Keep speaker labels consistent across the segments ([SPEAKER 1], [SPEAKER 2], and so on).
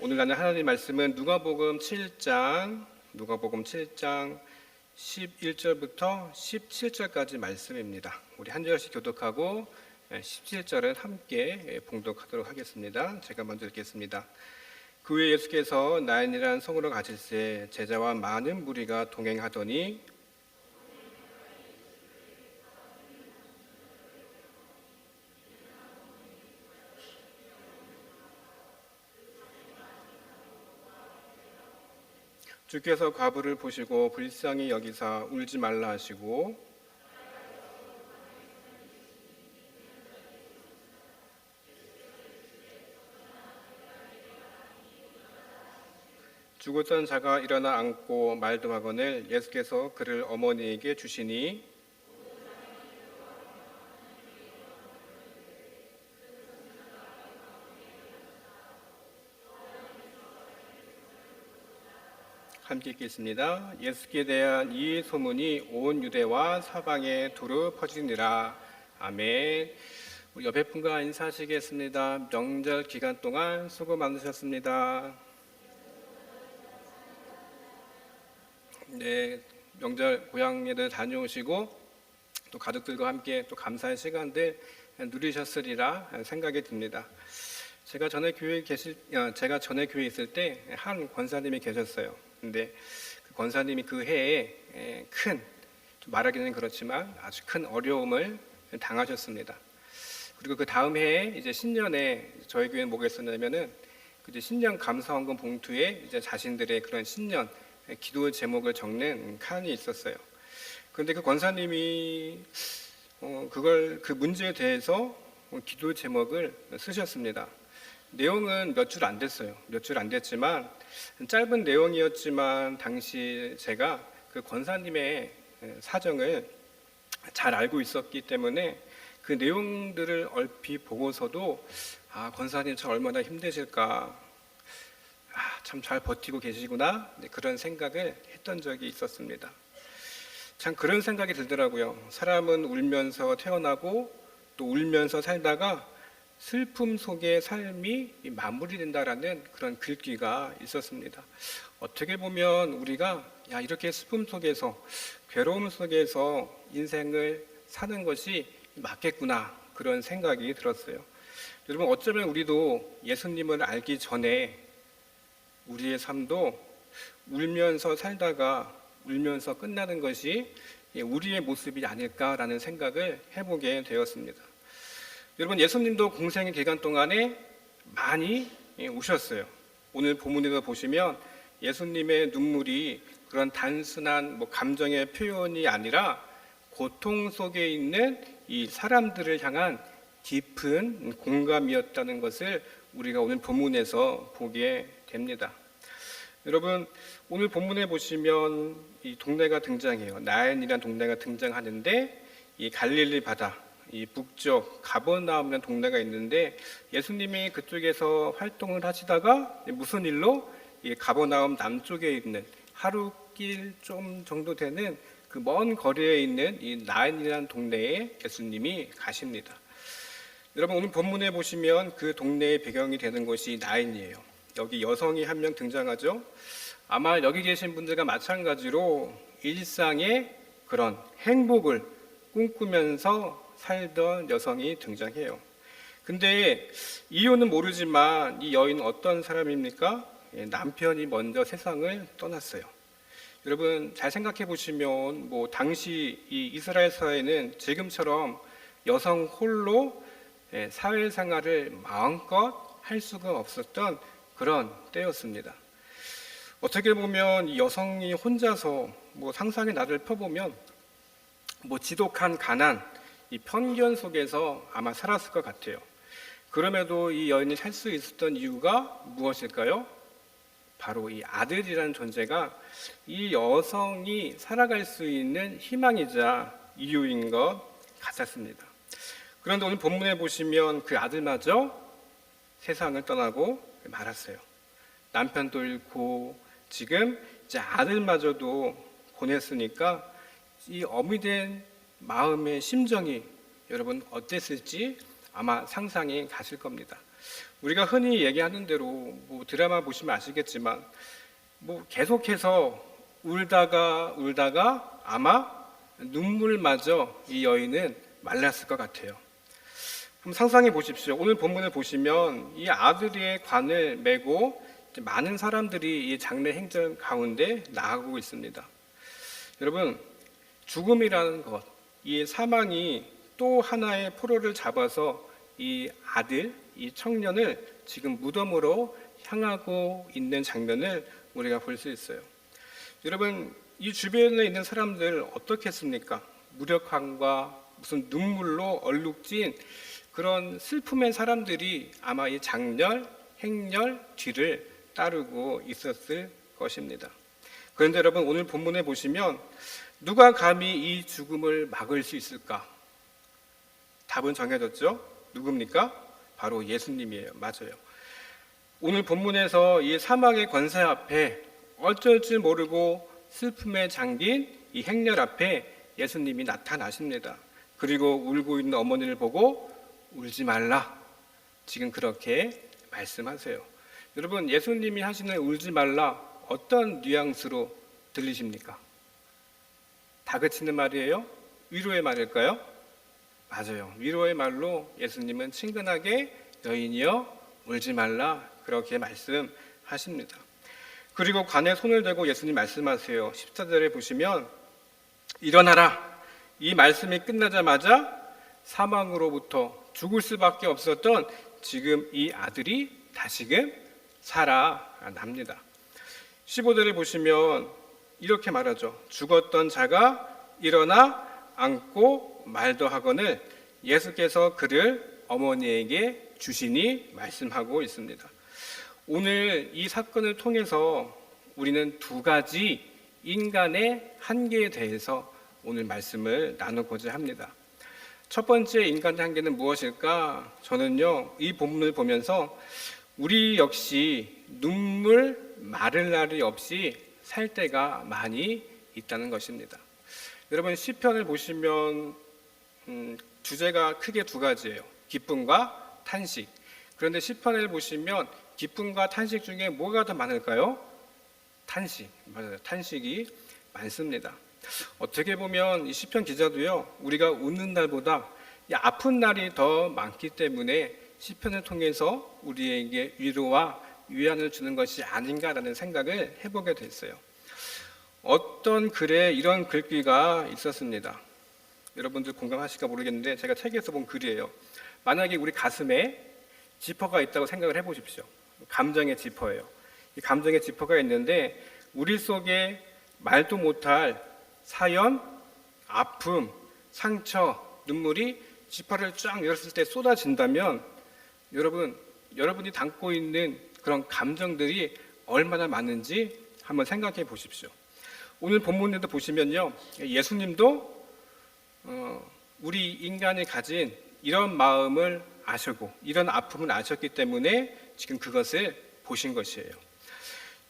[SPEAKER 1] 오늘 나눌 하나님의 말씀은 누가복음 7장 11절부터 17절까지 말씀입니다. 우리 한 절씩 교독하고 17절은 함께 봉독하도록 하겠습니다. 제가 먼저 읽겠습니다. 그 후에 예수께서 나인이라는 성으로 가실새 제자와 많은 무리가 동행하더니 주께서 과부를 보시고 불쌍히 여기사 울지 말라 하시고 죽었던 자가 일어나 앉고 말도 하거늘 예수께서 그를 어머니에게 주시니 함께 읽겠습니다. 예수께 대한 이 소문이 온 유대와 사방에 두루 퍼지니라. 아멘. 우리 옆에 분과 인사하시겠습니다. 명절 기간 동안 수고 많으셨습니다. 네, 명절 고향에들 다녀오시고 또 가족들과 함께 또 감사의 시간들 누리셨으리라 생각이 듭니다. 제가 전에 교회에 있을 때 한 권사님이 계셨어요. 근데 그 권사님이 그 해에 큰, 말하기는 그렇지만 아주 큰 어려움을 당하셨습니다. 그리고 그 다음 해에 이제 신년에 저희 교회는 뭐가 있었냐면은 이제 신년 감사원금 봉투에 이제 자신들의 그런 신년 기도 제목을 적는 칸이 있었어요. 그런데 그 권사님이 그 문제에 대해서 기도 제목을 쓰셨습니다. 내용은 몇 줄 안 됐어요. 몇 줄 안 됐지만 짧은 내용이었지만 당시 제가 그 권사님의 사정을 잘 알고 있었기 때문에 그 내용들을 얼핏 보고서도 권사님 참 얼마나 힘드실까, 참 잘 버티고 계시구나, 그런 생각을 했던 적이 있었습니다. 참 그런 생각이 들더라고요. 사람은 울면서 태어나고 또 울면서 살다가 슬픔 속에 삶이 마무리된다라는 그런 글귀가 있었습니다. 어떻게 보면 우리가 이렇게 슬픔 속에서 괴로움 속에서 인생을 사는 것이 맞겠구나, 그런 생각이 들었어요. 여러분, 어쩌면 우리도 예수님을 알기 전에 우리의 삶도 울면서 살다가 울면서 끝나는 것이 우리의 모습이 아닐까라는 생각을 해보게 되었습니다. 여러분, 예수님도 공생의 기간 동안에 많이 우셨어요. 오늘 본문에서 보시면 예수님의 눈물이 그런 단순한 감정의 표현이 아니라 고통 속에 있는 이 사람들을 향한 깊은 공감이었다는 것을 우리가 오늘 본문에서 보게 됩니다. 여러분, 오늘 본문에 보시면 이 동네가 등장해요. 나인이라는 동네가 등장하는데 이 갈릴리 바다, 이 북쪽 가버나움이라는 동네가 있는데 예수님이 그쪽에서 활동을 하시다가 무슨 일로 이 가버나움 남쪽에 있는 하루길 좀 정도 되는 그 먼 거리에 있는 이 나인이라는 동네에 예수님이 가십니다. 여러분, 오늘 본문에 보시면 그 동네의 배경이 되는 곳이 나인이에요. 여기 여성이 한 명 등장하죠. 아마 여기 계신 분들과 마찬가지로 일상의 그런 행복을 꿈꾸면서 살던 여성이 등장해요. 근데 이유는 모르지만 이 여인은 어떤 사람입니까? 남편이 먼저 세상을 떠났어요. 여러분, 잘 생각해 보시면 당시 이 이스라엘 사회는 지금처럼 여성 홀로 사회생활을 마음껏 할 수가 없었던 그런 때였습니다. 어떻게 보면 이 여성이 혼자서 상상의 나를 펴보면 지독한 가난, 이 편견 속에서 아마 살았을 것 같아요. 그럼에도 이 여인이 살 수 있었던 이유가 무엇일까요? 바로 이 아들이라는 존재가 이 여성이 살아갈 수 있는 희망이자 이유인 것 같았습니다. 그런데 오늘 본문에 보시면 그 아들마저 세상을 떠나고 말았어요. 남편도 잃고 지금 이제 아들마저도 보냈으니까 이 어미된 마음의 심정이 여러분 어땠을지 아마 상상이 가실 겁니다. 우리가 흔히 얘기하는 대로 뭐 드라마 보시면 아시겠지만 뭐 계속해서 울다가 아마 눈물마저 이 여인은 말랐을 것 같아요. 한번 상상해 보십시오. 오늘 본문을 보시면 이 아들의 관을 메고 많은 사람들이 이 장례 행전 가운데 나아가고 있습니다. 여러분, 죽음이라는 것, 이 사망이 또 하나의 포로를 잡아서 이 아들, 이 청년을 지금 무덤으로 향하고 있는 장면을 우리가 볼 수 있어요. 여러분, 이 주변에 있는 사람들 어떻게 했습니까? 무력함과 무슨 눈물로 얼룩진 그런 슬픔의 사람들이 아마 이 장렬, 행렬 뒤를 따르고 있었을 것입니다. 그런데 여러분, 오늘 본문에 보시면 누가 감히 이 죽음을 막을 수 있을까? 답은 정해졌죠? 누굽니까? 바로 예수님이에요. 맞아요. 오늘 본문에서 이 사망의 권세 앞에 어쩔 줄 모르고 슬픔에 잠긴 이 행렬 앞에 예수님이 나타나십니다. 그리고 울고 있는 어머니를 보고 울지 말라. 지금 그렇게 말씀하세요. 여러분, 예수님이 하시는 울지 말라 어떤 뉘앙스로 들리십니까? 다그치는 말이에요? 위로의 말일까요? 맞아요. 위로의 말로 예수님은 친근하게 여인이여 울지 말라 그렇게 말씀하십니다. 그리고 관에 손을 대고 예수님 말씀하세요. 14절에 보시면 일어나라. 이 말씀이 끝나자마자 사망으로부터 죽을 수밖에 없었던 지금 이 아들이 다시금 살아납니다. 15절을 보시면 이렇게 말하죠. 죽었던 자가 일어나 앉고 말도 하거늘 예수께서 그를 어머니에게 주시니 말씀하고 있습니다. 오늘 이 사건을 통해서 우리는 두 가지 인간의 한계에 대해서 오늘 말씀을 나누고자 합니다. 첫 번째 인간의 한계는 무엇일까? 저는요, 이 본문을 보면서 우리 역시 눈물 마를 날이 없이 살 때가 많이 있다는 것입니다. 여러분, 시편을 보시면 주제가 크게 두 가지예요. 기쁨과 탄식. 그런데 시편을 보시면 기쁨과 탄식 중에 뭐가 더 많을까요? 탄식. 맞아요. 탄식이 많습니다. 어떻게 보면 이 시편 기자도요, 우리가 웃는 날보다 이 아픈 날이 더 많기 때문에 시편을 통해서 우리에게 위로와 위안을 주는 것이 아닌가라는 생각을 해보게 됐어요. 어떤 글에 이런 글귀가 있었습니다. 여러분들 공감하실까 모르겠는데 제가 책에서 본 글이에요. 만약에 우리 가슴에 지퍼가 있다고 생각을 해보십시오. 감정의 지퍼예요. 이 감정의 지퍼가 있는데 우리 속에 말도 못할 사연, 아픔, 상처, 눈물이 지퍼를 쫙 열었을 때 쏟아진다면 여러분이 담고 있는 그런 감정들이 얼마나 많은지 한번 생각해 보십시오. 오늘 본문에도 보시면요, 예수님도 우리 인간이 가진 이런 마음을 아시고 이런 아픔을 아셨기 때문에 지금 그것을 보신 것이에요.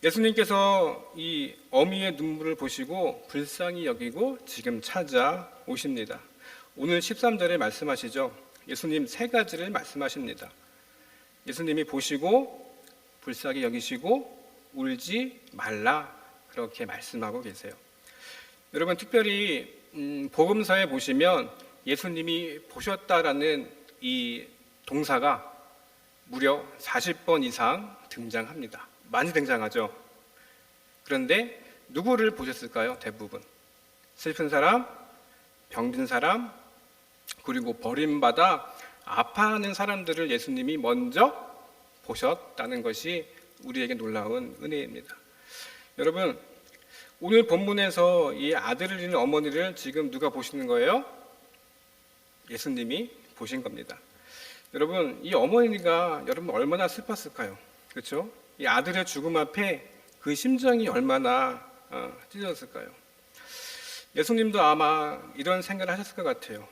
[SPEAKER 1] 예수님께서 이 어미의 눈물을 보시고 불쌍히 여기고 지금 찾아오십니다. 오늘 13절에 말씀하시죠. 예수님 세 가지를 말씀하십니다. 예수님이 보시고 불쌍히 여기시고 울지 말라 그렇게 말씀하고 계세요. 여러분, 특별히 복음서에 보시면 예수님이 보셨다라는 이 동사가 무려 40번 이상 등장합니다. 많이 등장하죠. 그런데 누구를 보셨을까요? 대부분 슬픈 사람, 병든 사람, 그리고 버림받아 아파하는 사람들을 예수님이 먼저 보셨다는 것이 우리에게 놀라운 은혜입니다. 여러분, 오늘 본문에서 이 아들을 잃은 어머니를 지금 누가 보시는 거예요? 예수님이 보신 겁니다. 여러분, 이 어머니가 여러분 얼마나 슬펐을까요? 그렇죠? 이 아들의 죽음 앞에 그 심정이 얼마나 찢어졌을까요? 예수님도 아마 이런 생각을 하셨을 것 같아요.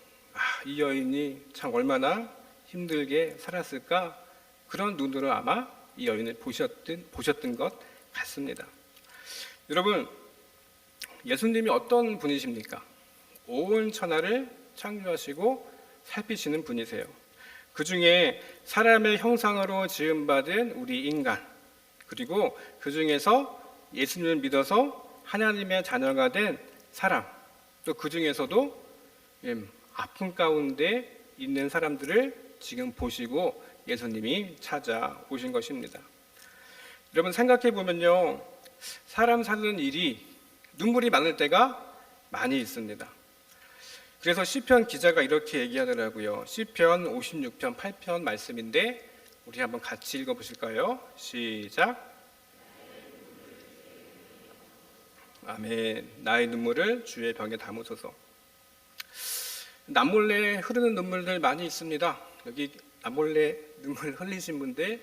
[SPEAKER 1] 이 여인이 참 얼마나 힘들게 살았을까? 그런 눈으로 아마 이 여인을 보셨던 것 같습니다. 여러분, 예수님이 어떤 분이십니까? 온 천하를 창조하시고 살피시는 분이세요. 그 중에 사람의 형상으로 지음받은 우리 인간, 그리고 그 중에서 예수님을 믿어서 하나님의 자녀가 된 사람, 또 그 중에서도 아픔 가운데 있는 사람들을 지금 보시고 예수님이 찾아오신 것입니다. 여러분 생각해 보면요, 사람 사는 일이 눈물이 많을 때가 많이 있습니다. 그래서 시편 기자가 이렇게 얘기하더라고요. 시편 56편 8편 말씀인데 우리 한번 같이 읽어보실까요? 시작. 아멘. 나의 눈물을 주의 병에 담으소서. 남몰래 흐르는 눈물들 많이 있습니다. 여기 남몰래 눈물 흘리신 분들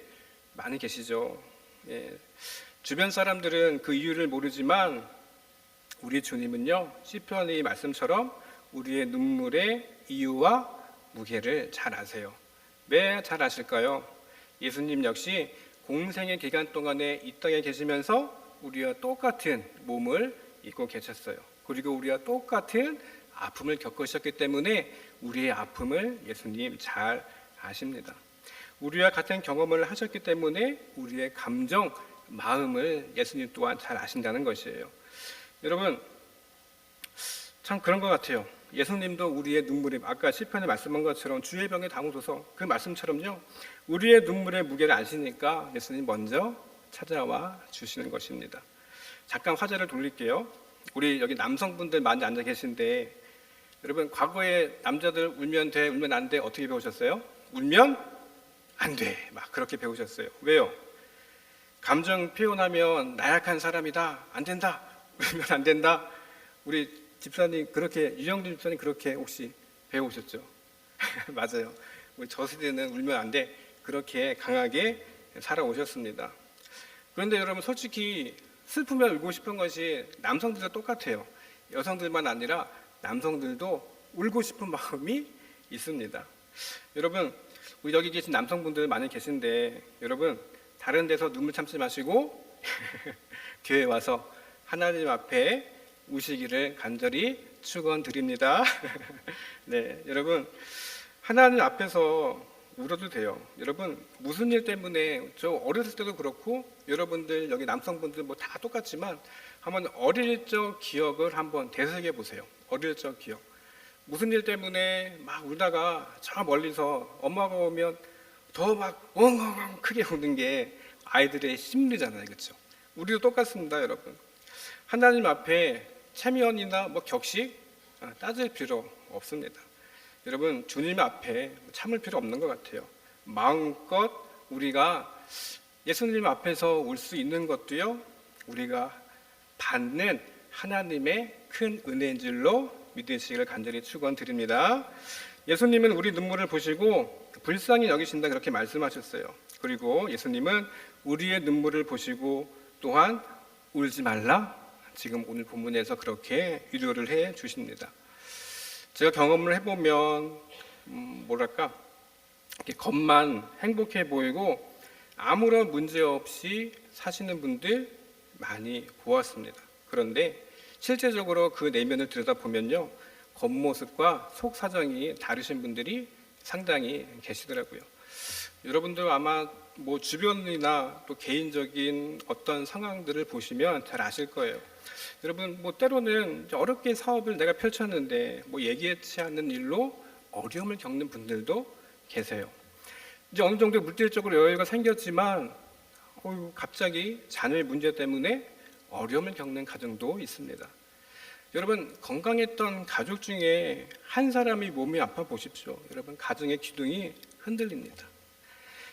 [SPEAKER 1] 많이 계시죠. 예. 주변 사람들은 그 이유를 모르지만 우리 주님은요, 시편의 말씀처럼 우리의 눈물의 이유와 무게를 잘 아세요. 왜 잘 아실까요? 예수님 역시 공생의 기간 동안에 이 땅에 계시면서 우리와 똑같은 몸을 입고 계셨어요. 그리고 우리와 똑같은 아픔을 겪으셨기 때문에 우리의 아픔을 예수님 잘 아십니다. 우리와 같은 경험을 하셨기 때문에 우리의 감정, 마음을 예수님 또한 잘 아신다는 것이에요. 여러분, 참 그런 것 같아요. 예수님도 우리의 눈물이, 아까 시편에 말씀한 것처럼 주의 병에 담으소서, 그 말씀처럼요, 우리의 눈물의 무게를 아시니까 예수님 먼저 찾아와 주시는 것입니다. 잠깐 화제를 돌릴게요. 우리 여기 남성분들 많이 앉아 계신데, 여러분 과거에 남자들 울면 돼, 울면 안 돼 어떻게 배우셨어요? 울면 안 돼, 막 그렇게 배우셨어요. 왜요? 감정 표현하면 나약한 사람이다, 안 된다, 울면 안 된다. 우리 집사님 그렇게, 유영준 집사님 그렇게 혹시 배우셨죠? 맞아요. 우리 저 세대는 울면 안 돼, 그렇게 강하게 살아오셨습니다. 그런데 여러분 솔직히 슬프면 울고 싶은 것이 남성들도 똑같아요. 여성들만 아니라 남성들도 울고 싶은 마음이 있습니다. 여러분, 우리 여기 계신 남성분들 많이 계신데, 여러분 다른 데서 눈물 참지 마시고 교회에 와서 하나님 앞에 우시기를 간절히 축원드립니다. 네, 여러분 하나님 앞에서 울어도 돼요. 여러분 무슨 일 때문에, 저 어렸을 때도 그렇고 여러분들 여기 남성분들 뭐 다 똑같지만 한번 어릴 적 기억을 한번 되새겨 보세요. 어릴 적 기억. 무슨 일 때문에 막 울다가 저 멀리서 엄마가 오면 더 막 엉엉엉 크게 우는 게 아이들의 심리잖아요. 그렇죠? 우리도 똑같습니다, 여러분. 하나님 앞에 체면이나 뭐 격식 따질 필요 없습니다. 여러분 주님 앞에 참을 필요 없는 것 같아요. 마음껏 우리가 예수님 앞에서 울 수 있는 것도요, 우리가 받는 하나님의 큰 은혜인 줄로 믿으시기를 간절히 축원드립니다. 예수님은 우리 눈물을 보시고 불쌍히 여기신다 그렇게 말씀하셨어요. 그리고 예수님은 우리의 눈물을 보시고 또한 울지 말라, 지금 오늘 본문에서 그렇게 위로를 해 주십니다. 제가 경험을 해보면 뭐랄까, 이렇게 겉만 행복해 보이고 아무런 문제 없이 사시는 분들 많이 보았습니다. 그런데 실제적으로 그 내면을 들여다보면요, 겉모습과 속 사정이 다르신 분들이 상당히 계시더라고요. 여러분들 아마 뭐 주변이나 또 개인적인 어떤 상황들을 보시면 잘 아실 거예요. 여러분 뭐 때로는 어렵게 사업을 내가 펼쳤는데 뭐 예기치 않는 일로 어려움을 겪는 분들도 계세요. 이제 어느 정도 물질적으로 여유가 생겼지만 갑자기 자녀의 문제 때문에 어려움을 겪는 가정도 있습니다. 여러분 건강했던 가족 중에 한 사람이 몸이 아파 보십시오. 여러분 가정의 기둥이 흔들립니다.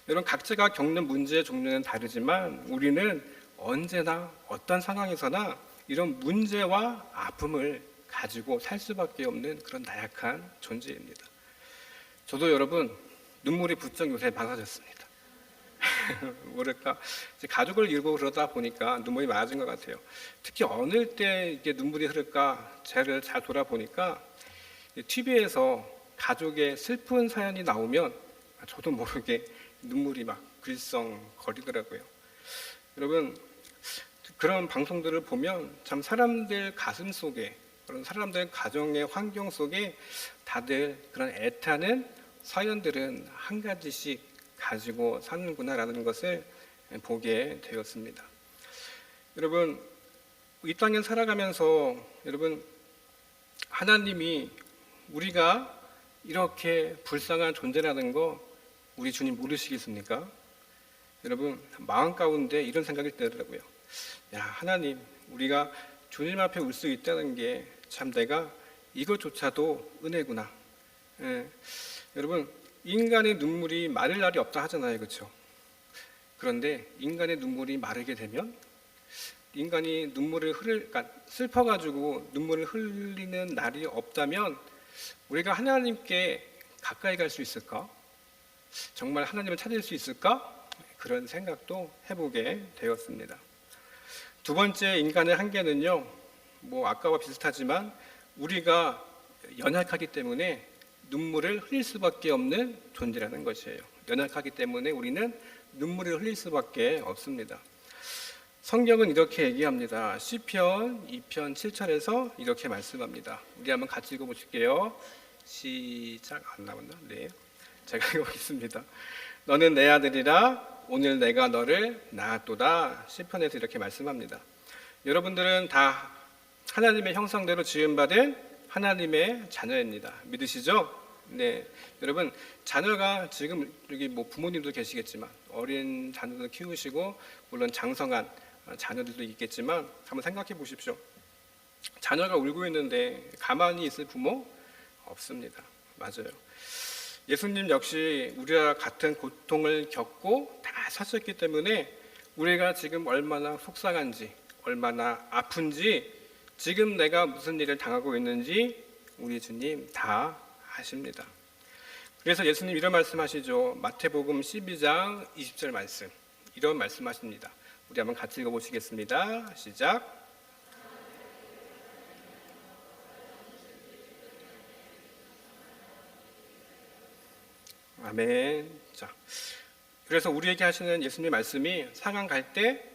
[SPEAKER 1] 여러분 각자가 겪는 문제의 종류는 다르지만 우리는 언제나 어떤 상황에서나 이런 문제와 아픔을 가지고 살 수밖에 없는 그런 나약한 존재입니다. 저도 여러분 눈물이 부쩍 요새 많아졌습니다. 뭐랄까, 가족을 이루고 그러다 보니까 눈물이 많아진 것 같아요. 특히 어느 때 이게 눈물이 흐를까, 저를 잘 돌아보니까 TV에서 가족의 슬픈 사연이 나오면 저도 모르게 눈물이 막 글썽거리더라고요. 여러분 그런 방송들을 보면 참 사람들 가슴 속에, 그런 사람들 가정의 환경 속에 다들 그런 애타는 사연들은 한 가지씩 가지고 사는구나라는 것을 보게 되었습니다. 여러분, 이 땅에 살아가면서 여러분, 하나님이 우리가 이렇게 불쌍한 존재라는 거 우리 주님 모르시겠습니까? 여러분, 마음 가운데 이런 생각이 들더라고요. 야, 하나님, 우리가 주님 앞에 올 수 있다는 게 참 내가 이것조차도 은혜구나. 여러분, 인간의 눈물이 마를 날이 없다 하잖아요, 그렇죠? 그런데 인간의 눈물이 마르게 되면 인간이 그러니까 슬퍼가지고 눈물을 흘리는 날이 없다면 우리가 하나님께 가까이 갈 수 있을까? 정말 하나님을 찾을 수 있을까? 그런 생각도 해보게 되었습니다. 두 번째 인간의 한계는요, 아까와 비슷하지만 우리가 연약하기 때문에 눈물을 흘릴 수밖에 없는 존재라는 것이에요. 연약하기 때문에 우리는 눈물을 흘릴 수밖에 없습니다. 성경은 이렇게 얘기합니다. 시편 2편 7절에서 이렇게 말씀합니다. 우리 한번 같이 읽어보실게요. 시작. 안 나왔나? 네, 제가 읽어보겠습니다. 너는 내 아들이라 오늘 내가 너를 낳았도다. 시편에서 이렇게 말씀합니다. 여러분들은 다 하나님의 형상대로 지음받은 하나님의 자녀입니다. 믿으시죠? 네, 여러분, 자녀가 지금 여기 부모님도 계시겠지만 어린 자녀도 키우시고 물론 장성한 자녀들도 있겠지만 한번 생각해 보십시오. 자녀가 울고 있는데 가만히 있을 부모 없습니다. 맞아요. 예수님 역시 우리와 같은 고통을 겪고 다 사셨기 때문에 우리가 지금 얼마나 속상한지, 얼마나 아픈지, 지금 내가 무슨 일을 당하고 있는지 우리 주님 다 아십니다. 그래서 예수님 이런 말씀하시죠. 마태복음 12장 20절 말씀, 이런 말씀하십니다. 우리 한번 같이 읽어보시겠습니다. 시작. 아멘. 자, 그래서 우리에게 하시는 예수님의 말씀이 상한 갈 때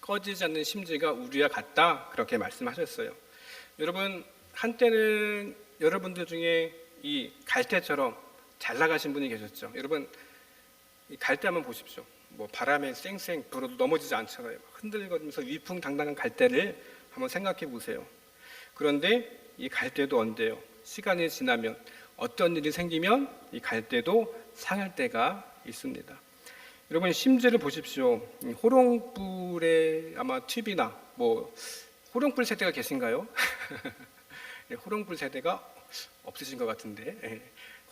[SPEAKER 1] 꺼지지 않는 심지가 우리와 같다, 그렇게 말씀하셨어요. 여러분, 한때는 여러분들 중에 이 갈대처럼 잘 나가신 분이 계셨죠. 여러분, 이 갈대 한번 보십시오. 바람에 쌩쌩 불어도 넘어지지 않잖아요. 흔들거리면서 위풍당당한 갈대를 한번 생각해 보세요. 그런데 이 갈대도 언제요? 시간이 지나면, 어떤 일이 생기면 이 갈대도 상할 때가 있습니다. 여러분, 심지를 보십시오. 호롱불에 아마 팁이나 호롱불 세대가 계신가요? 호롱불 세대가 없으신 것 같은데,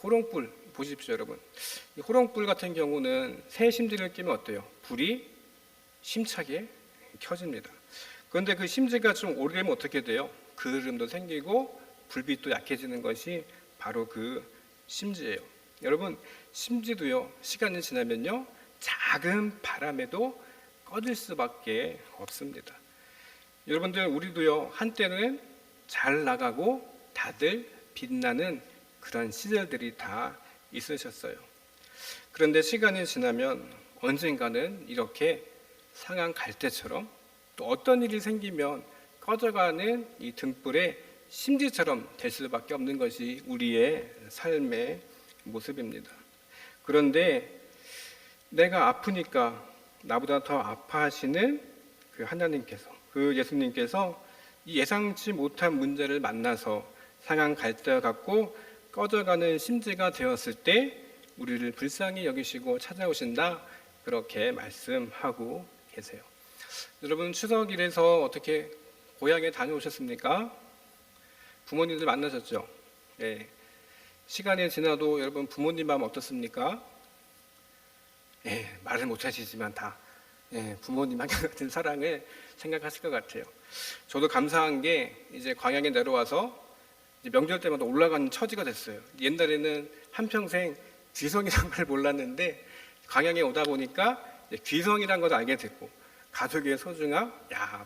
[SPEAKER 1] 호롱불 보십시오, 여러분. 이 호롱불 같은 경우는 새 심지를 끼면 어때요? 불이 힘차게 켜집니다. 그런데 그 심지가 좀 오래되면 어떻게 돼요? 그을음도 생기고 불빛도 약해지는 것이 바로 그 심지예요. 여러분, 심지도요, 시간이 지나면요, 작은 바람에도 꺼질 수밖에 없습니다. 여러분들, 우리도요, 한때는 잘 나가고 다들 빛나는 그런 시절들이 다 있으셨어요. 그런데 시간이 지나면 언젠가는 이렇게 상한 갈대처럼, 또 어떤 일이 생기면 꺼져가는 이 등불의 심지처럼 될 수밖에 없는 것이 우리의 삶의 모습입니다. 그런데 내가 아프니까 나보다 더 아파하시는 그 하나님께서, 그 예수님께서 이 예상치 못한 문제를 만나서 상한 갈대와 같고 꺼져가는 심지가 되었을 때 우리를 불쌍히 여기시고 찾아오신다, 그렇게 말씀하고 계세요. 여러분, 추석일에서 어떻게 고향에 다녀오셨습니까? 부모님들 만나셨죠? 네. 시간이 지나도 여러분, 부모님 마음 어떻습니까? 말을 못 하시지만 다 부모님 한결같은 사랑을 생각하실 것 같아요. 저도 감사한 게 이제 광양에 내려와서 이제 명절 때마다 올라가는 처지가 됐어요. 옛날에는 한평생 귀성이란 걸 몰랐는데 광양에 오다 보니까 귀성이란 걸 알게 됐고, 가족의 소중함,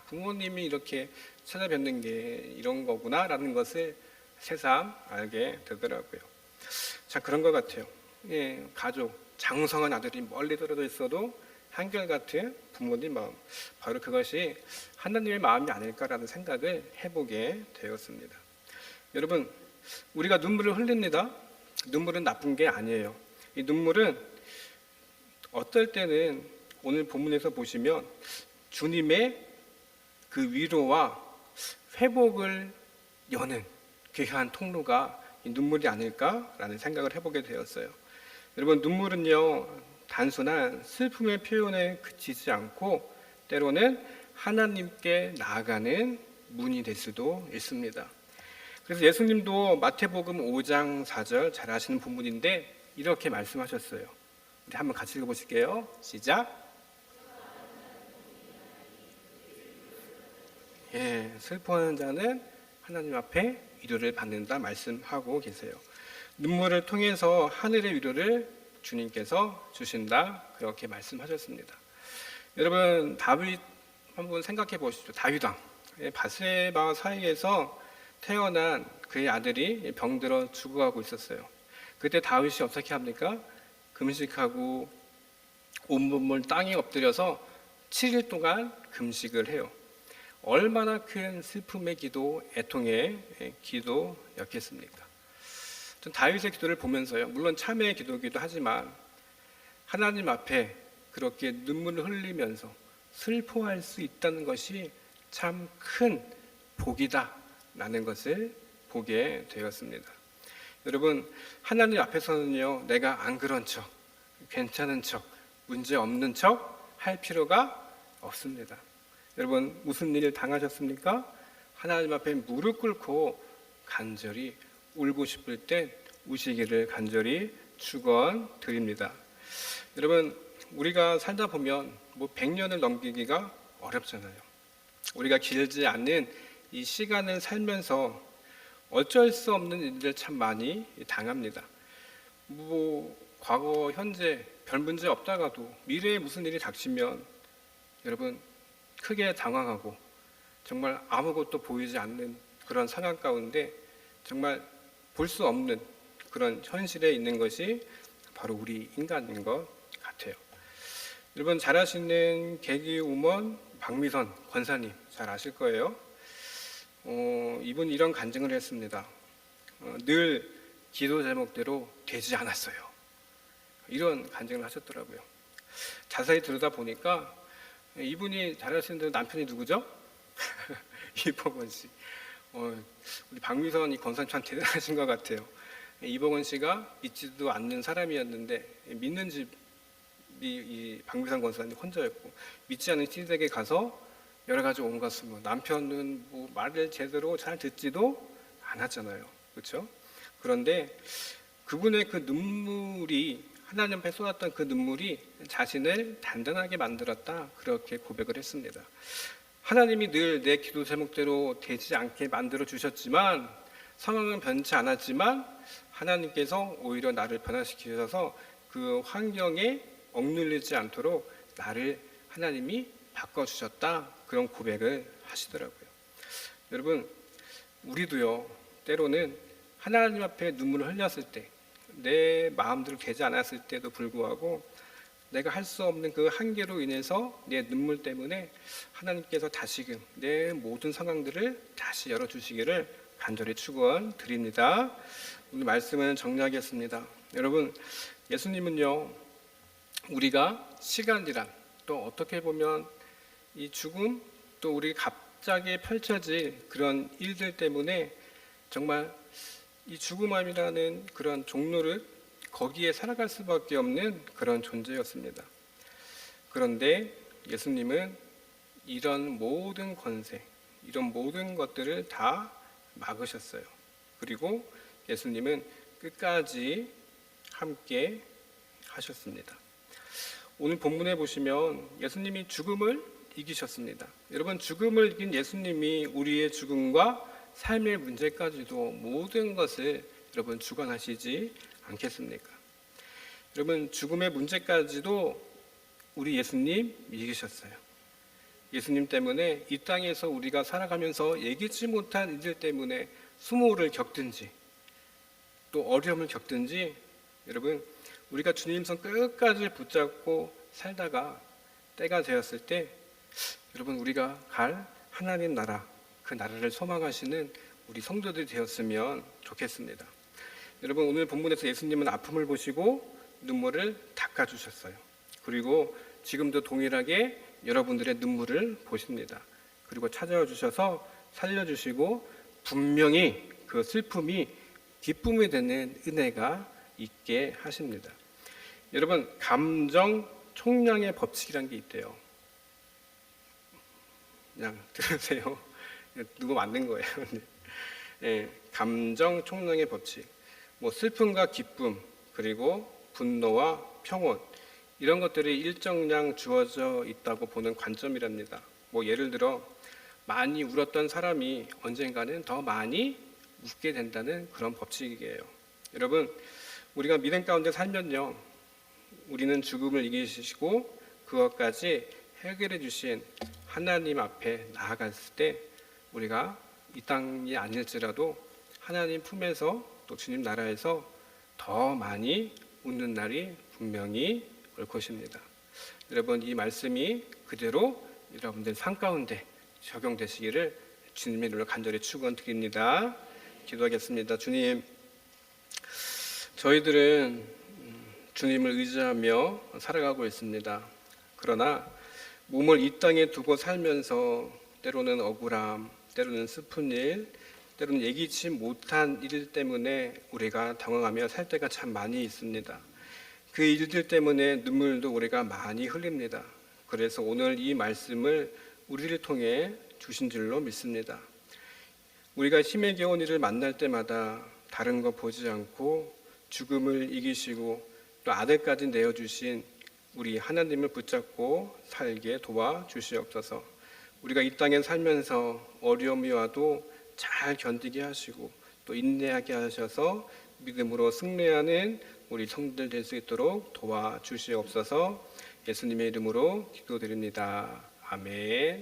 [SPEAKER 1] 부모님이 이렇게 찾아뵙는 게 이런 거구나라는 것을 새삼 알게 되더라고요. 참 그런 것 같아요. 가족, 장성한 아들이 멀리 떨어져 있어도 한결같은 부모님 마음, 바로 그것이 하나님의 마음이 아닐까라는 생각을 해보게 되었습니다. 여러분, 우리가 눈물을 흘립니다. 눈물은 나쁜 게 아니에요. 이 눈물은 어떨 때는 오늘 본문에서 보시면 주님의 그 위로와 회복을 여는 귀한 통로가 이 눈물이 아닐까라는 생각을 해보게 되었어요. 여러분, 눈물은요 단순한 슬픔의 표현에 그치지 않고 때로는 하나님께 나아가는 문이 될 수도 있습니다. 그래서 예수님도 마태복음 5장 4절 잘 아시는 본문인데 이렇게 말씀하셨어요. 우리 한번 같이 읽어보실게요. 시작. 슬퍼하는 자는 하나님 앞에 위로를 받는다 말씀하고 계세요. 눈물을 통해서 하늘의 위로를 주님께서 주신다 그렇게 말씀하셨습니다. 여러분, 다윗 한번 생각해 보시죠. 다윗왕 바세바 사이에서 태어난 그의 아들이 병들어 죽어가고 있었어요. 그때 다윗이 어떻게 합니까? 금식하고 온몸을 땅에 엎드려서 7일 동안 금식을 해요. 얼마나 큰 슬픔의 기도, 애통의 기도였겠습니까? 전 다윗의 기도를 보면서요, 물론 참회의 기도이기도 하지만 하나님 앞에 그렇게 눈물을 흘리면서 슬퍼할 수 있다는 것이 참 큰 복이다 라는 것을 보게 되었습니다. 여러분, 하나님 앞에서는요, 내가 안 그런 척, 괜찮은 척, 문제 없는 척 할 필요가 없습니다. 여러분, 무슨 일을 당하셨습니까? 하나님 앞에 무릎 꿇고 간절히 울고 싶을 때 우시기를 간절히 축원드립니다. 여러분, 우리가 살다 보면 100년을 넘기기가 어렵잖아요. 우리가 길지 않은 이 시간을 살면서 어쩔 수 없는 일들 참 많이 당합니다. 과거, 현재 별 문제 없다가도 미래에 무슨 일이 닥치면 여러분 크게 당황하고 정말 아무것도 보이지 않는 그런 상황 가운데 정말 볼 수 없는 그런 현실에 있는 것이 바로 우리 인간인 것 같아요. 여러분, 잘 아시는 계기우먼 박미선 권사님 잘 아실 거예요. 이분 이런 간증을 했습니다. 늘 기도 제목대로 되지 않았어요. 이런 간증을 하셨더라고요. 자세히 들여다 보니까 이분이 잘 아시는 남편이 누구죠? 이복원 씨. 우리 박미선 권사님 참 대단하신 것 같아요. 이복원 씨가 믿지도 않는 사람이었는데 믿는 집이 이 박미선 권사님 혼자였고, 믿지 않는 시댁에 가서 여러 가지 온갖 남편은 말을 제대로 잘 듣지도 않았잖아요. 그렇죠? 그런데 그분의 그 눈물이, 하나님 앞에 쏟았던 그 눈물이 자신을 단단하게 만들었다 그렇게 고백을 했습니다. 하나님이 늘 내 기도 제목대로 되지 않게 만들어 주셨지만, 상황은 변치 않았지만 하나님께서 오히려 나를 변화시키셔서 그 환경에 억눌리지 않도록 나를 하나님이 바꿔주셨다 그런 고백을 하시더라고요. 여러분, 우리도요 때로는 하나님 앞에 눈물을 흘렸을 때, 내 마음대로 되지 않았을 때도 불구하고 내가 할 수 없는 그 한계로 인해서 내 눈물 때문에 하나님께서 다시금 내 모든 상황들을 다시 열어주시기를 간절히 축원드립니다. 오늘 말씀은 정리하겠습니다. 여러분, 예수님은요 우리가 시간이란, 또 어떻게 보면 이 죽음, 또 우리 갑자기 펼쳐질 그런 일들 때문에 정말 이 죽음이라는 그런 종로를 거기에 살아갈 수밖에 없는 그런 존재였습니다. 그런데 예수님은 이런 모든 권세, 이런 모든 것들을 다 막으셨어요. 그리고 예수님은 끝까지 함께 하셨습니다. 오늘 본문에 보시면 예수님이 죽음을 이기셨습니다. 여러분, 죽음을 이긴 예수님이 우리의 죽음과 삶의 문제까지도 모든 것을 여러분 주관하시지 않겠습니까? 여러분, 죽음의 문제까지도 우리 예수님 이기셨어요. 예수님 때문에 이 땅에서 우리가 살아가면서 예기치 못한 일들 때문에 수모를 겪든지 또 어려움을 겪든지, 여러분 우리가 주님 손 끝까지 붙잡고 살다가 때가 되었을 때 여러분 우리가 갈 하나님 나라, 그 나라를 소망하시는 우리 성도들이 되었으면 좋겠습니다. 여러분, 오늘 본문에서 예수님은 아픔을 보시고 눈물을 닦아주셨어요. 그리고 지금도 동일하게 여러분들의 눈물을 보십니다. 그리고 찾아와 주셔서 살려주시고 분명히 그 슬픔이 기쁨이 되는 은혜가 있게 하십니다. 여러분, 감정 총량의 법칙이란 게 있대요. 그냥 들으세요. 누구 만든 거예요. 예, 감정 총량의 법칙. 뭐 슬픔과 기쁨, 그리고 분노와 평온, 이런 것들이 일정량 주어져 있다고 보는 관점이랍니다. 뭐 예를 들어 많이 울었던 사람이 언젠가는 더 많이 웃게 된다는 그런 법칙이에요. 여러분, 우리가 믿음 가운데 살면요, 우리는 죽음을 이기시고 그것까지 해결해 주신 하나님 앞에 나아갔을 때 우리가 이 땅이 아닐지라도 하나님 품에서 또 주님 나라에서 더 많이 웃는 날이 분명히 올 것입니다. 여러분, 이 말씀이 그대로 여러분들 삶 가운데 적용되시기를 주님의 이름으로 간절히 축원드립니다. 기도하겠습니다. 주님, 저희들은 주님을 의지하며 살아가고 있습니다. 그러나 몸을 이 땅에 두고 살면서 때로는 억울함, 때로는 슬픈 일, 때로는 예기치 못한 일 때문에 우리가 당황하며 살 때가 참 많이 있습니다. 그 일들 때문에 눈물도 우리가 많이 흘립니다. 그래서 오늘 이 말씀을 우리를 통해 주신 줄로 믿습니다. 우리가 힘에 겨운 일을 만날 때마다 다른 거 보지 않고 죽음을 이기시고 또 아들까지 내어주신 우리 하나님을 붙잡고 살게 도와주시옵소서. 우리가 이 땅에 살면서 어려움이 와도 잘 견디게 하시고 또 인내하게 하셔서 믿음으로 승리하는 우리 성도들 될 수 있도록 도와주시옵소서. 예수님의 이름으로 기도드립니다. 아멘.